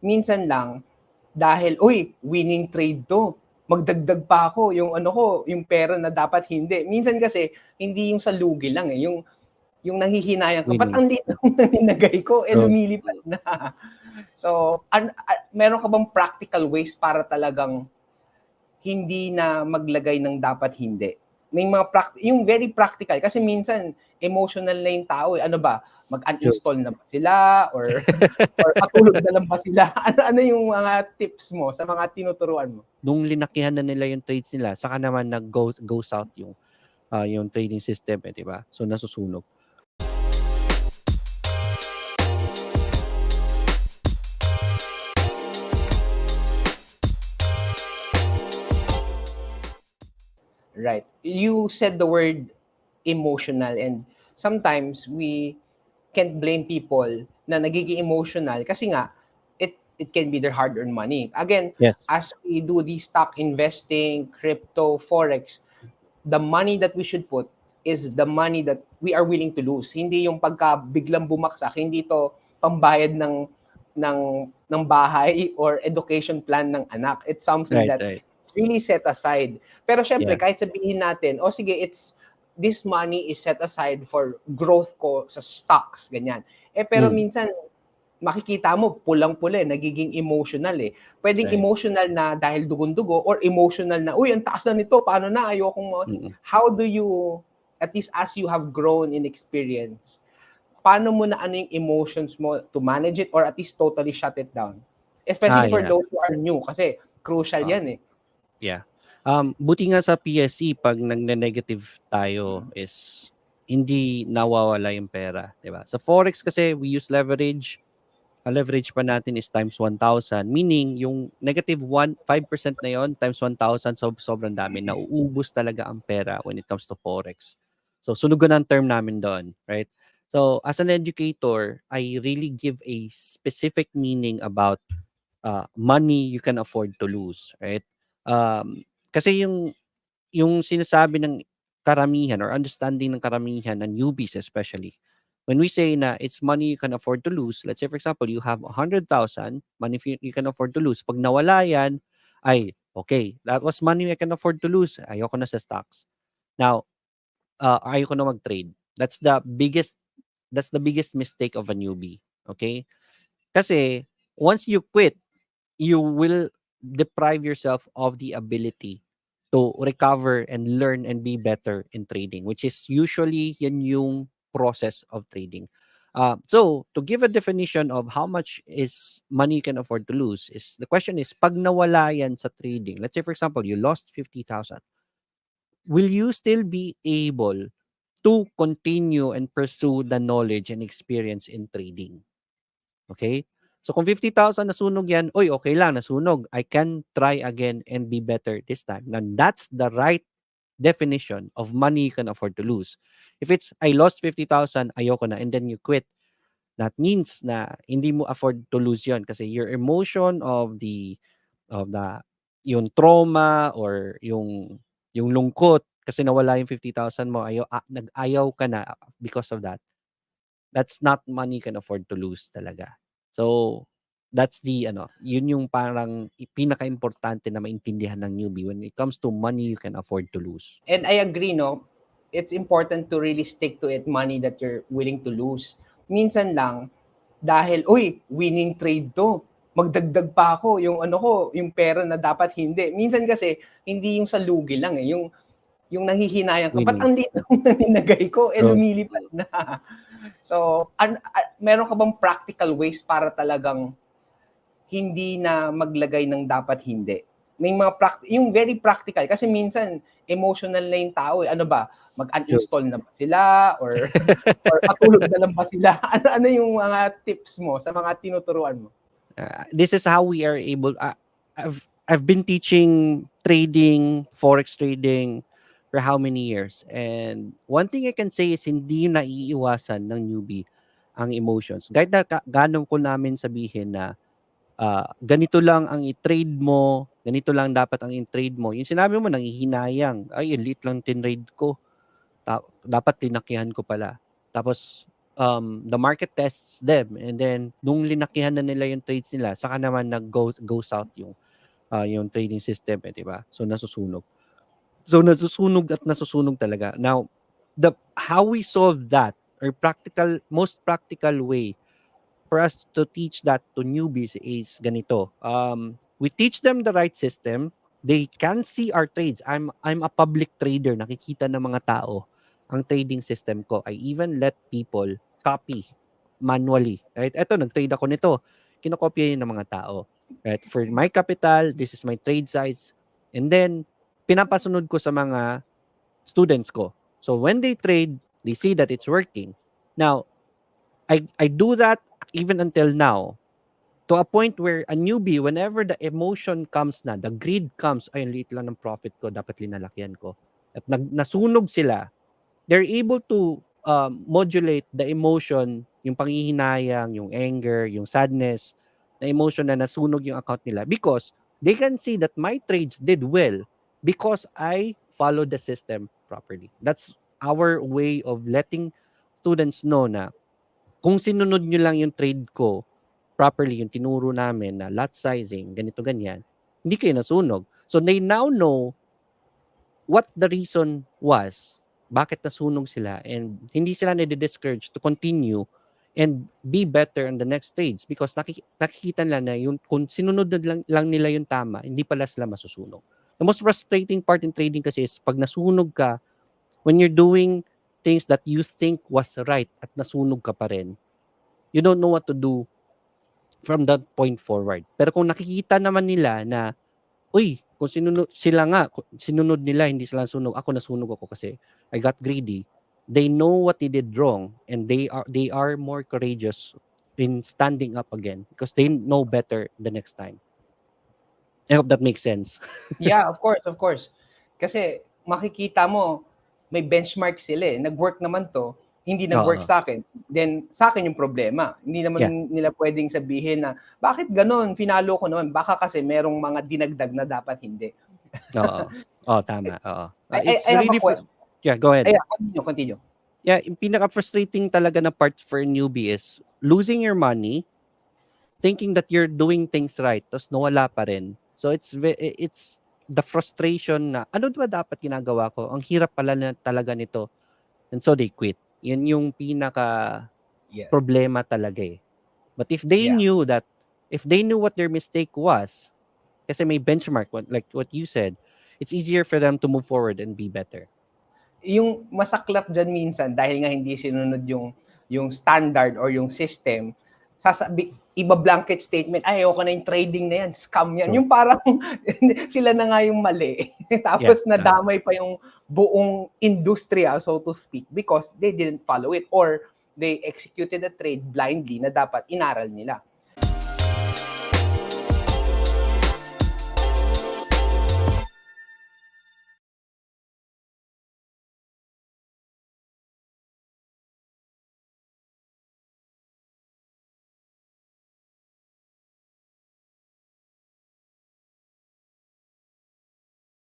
Minsan lang, dahil, "Uy, winning trade 'to, magdagdag pa ako, yung ano ko, yung pera na dapat hindi." Minsan kasi hindi yung sa lugi lang, eh, yung nanghihinayang ka, "Ba't Winning. ang liit lang ng nilagay ko, eh, True. lumilipad na." So, meron ka bang practical ways para talagang hindi na maglagay ng dapat hindi? May mga yung very practical kasi minsan emotional na yung tao, eh. Ano ba, True. mag-uninstall na ba sila or matulog na lang ba sila? Ano yung mga tips mo sa mga tinuturuan mo? Nung linakihan na nila yung trades nila, saka naman nag-go south yung trading system, eh, 'di ba? So, nasusunog. Right. You said the word emotional, and sometimes we can't blame people na nagiging emotional kasi nga it can be their hard-earned money. Again, Yes. as we do the stock investing, crypto, forex, the money that we should put is the money that we are willing to lose. Hindi yung pagka biglang bumaksak, hindi to pambayad ng ng bahay or education plan ng anak. It's something Right, that right. it's really set aside. Pero syempre, Yeah. kahit sabihin natin, o sige, this money is set aside for growth ko sa stocks, ganyan. Eh, pero Mm. minsan, makikita mo, pulang-pula, nagiging emotional eh. Pwedeng Right. emotional na dahil dugon-dugo or emotional na, uy, ang taas na nito, paano na, ayokong Mm. how do you, at least as you have grown in experience, paano mo na ano yung emotions mo to manage it or at least totally shut it down? Especially for Yeah. those who are new, kasi crucial Oo. yan eh. Yeah. Buti nga sa PSE 'pag nagne-negative tayo is hindi nawawala yung pera, 'di ba? Sa forex kasi we use leverage. Ang leverage pa natin is times 1,000, meaning yung negative 5% na yon times 1,000, sobrang dami. Nauubos talaga ang pera when it comes to forex. So, sunugan ang term namin doon, right? So, as an educator, I really give a specific meaning about money you can afford to lose, right? Kasi yung sinasabi ng karamihan or understanding ng karamihan ng newbies especially, when we say na it's money you can afford to lose, let's say for example, you have 100,000, money you can afford to lose. Pag nawala yan, ay, okay, that was money I can afford to lose. Ayoko na sa stocks. Now, ayoko na mag-trade. That's the biggest mistake of a newbie. Okay? Kasi, once you quit, you will deprive yourself of the ability to recover and learn and be better in trading, which is usually yan yung process of trading. So, to give a definition of how much is money you can afford to lose, is the question is, pag nawala yan sa trading, let's say for example, you lost 50,000, will you still be able to continue and pursue the knowledge and experience in trading? Okay? So kung 50,000 nasunog yan, oy, okay lang, nasunog. I can try again and be better this time. Now, that's the right definition of money you can afford to lose. If it's, I lost 50,000, ayoko na, and then you quit, that means na hindi mo afford to lose yon kasi your emotion of the yung trauma or yung lungkot kasi nawala yung 50,000 mo, nag-ayaw ka na because of that. That's not money you can afford to lose talaga. So, that's yun yung parang pinakaimportante na maintindihan ng newbie when it comes to money you can afford to lose. And I agree, no? It's important to really stick to it, money that you're willing to lose. Minsan lang, dahil, uy, winning trade 'to, magdagdag pa ako, yung ano ko, yung pera na dapat hindi. Minsan kasi, hindi yung sa lugi lang eh, yung nanghihinayang ka, ba't Winning. ang liit lang ng nilagay ko, eh, True. lumilipad na. So, meron ka bang practical ways para talagang hindi na maglagay ng dapat hindi? May mga yung very practical kasi minsan emotional na yung tao eh. Ano ba, True. mag-uninstall na ba sila or matulog na lang ba sila? Ano yung mga tips mo sa mga tinuturuan mo? This is how we are able. I've been teaching trading, forex trading for how many years, and one thing I can say is hindi naiiwasan ng newbie ang emotions. Kahit na ganong ko namin sabihin na ganito lang ang i-trade mo, ganito lang dapat ang i-trade mo. Yung sinabi mo nanghihinayang, ay, elite lang tinrade ko. Dapat tinakihan ko pala. Tapos, the market tests them, and then nung linakihan na nila yung trades nila, saka naman go south yung trading system, di ba? So nasusunog. So nasusunog talaga. Now, how we solve that, or most practical way for us to teach that to newbies is ganito. We teach them the right system. They can see our trades. I'm a public trader. Nakikita ng mga tao ang trading system ko. I even let people copy manually. Right? Eto, nag-trade ako nito. Kinokopya yun ng mga tao. Right? For my capital, this is my trade size. And then, pinapasunod ko sa mga students ko. So when they trade, they see that it's working. Now, I do that even until now, to a point where a newbie, whenever the emotion comes na, the greed comes, ay, ang liit lang ng profit ko, dapat linalakyan ko. At nasunog sila, they're able to modulate the emotion, yung panghihinayang, yung anger, yung sadness, na emotion na nasunog yung account nila, because they can see that my trades did well because I followed the system properly. That's our way of letting students know na kung sinunod nyo lang yung trade ko properly, yung tinuro namin na lot sizing, ganito, ganyan, hindi kayo nasunog. So they now know what the reason was, bakit nasunog sila, and hindi sila na-discourage to continue and be better on the next stage, because nakikita nila na yung, kung sinunod lang nila yung tama, hindi pala sila masusunog. The most frustrating part in trading kasi is pag nasunog ka, when you're doing things that you think was right at nasunog ka pa rin, you don't know what to do from that point forward. Pero kung nakikita naman nila na, uy, kung sinunod nila, hindi sila sunog, ako nasunog ako kasi I got greedy, they know what they did wrong, and they are more courageous in standing up again because they know better the next time. I hope that makes sense. Yeah, of course. Kasi makikita mo, may benchmark sila eh. Nag-work naman to, hindi nag-work sa akin. Then, sa akin yung problema. Hindi naman nila pwedeng sabihin na, bakit ganon? Finalo ko naman. Baka kasi merong mga dinagdag na dapat hindi. Tama. It's really... Yeah, go ahead. Continue. Yeah, yung pinaka-frustrating talaga na part for a newbie is losing your money, thinking that you're doing things right, tapos nawala pa rin. So it's the frustration na, ano ba dapat ginagawa ko? Ang hirap pala na talaga nito. And so they quit. Yan yung pinaka problema talaga eh. But if they knew what their mistake was, kasi may benchmark, like what you said, it's easier for them to move forward and be better. Yung masaklap dyan minsan, dahil nga hindi sinunod yung standard or yung system, iba-blanket statement, ay, ayoko na yung trading na yan, scam yan. Sure. Yung parang sila na nga yung mali. Tapos nadamay pa yung buong industriya, so to speak, because they didn't follow it or they executed a trade blindly na dapat inaral nila.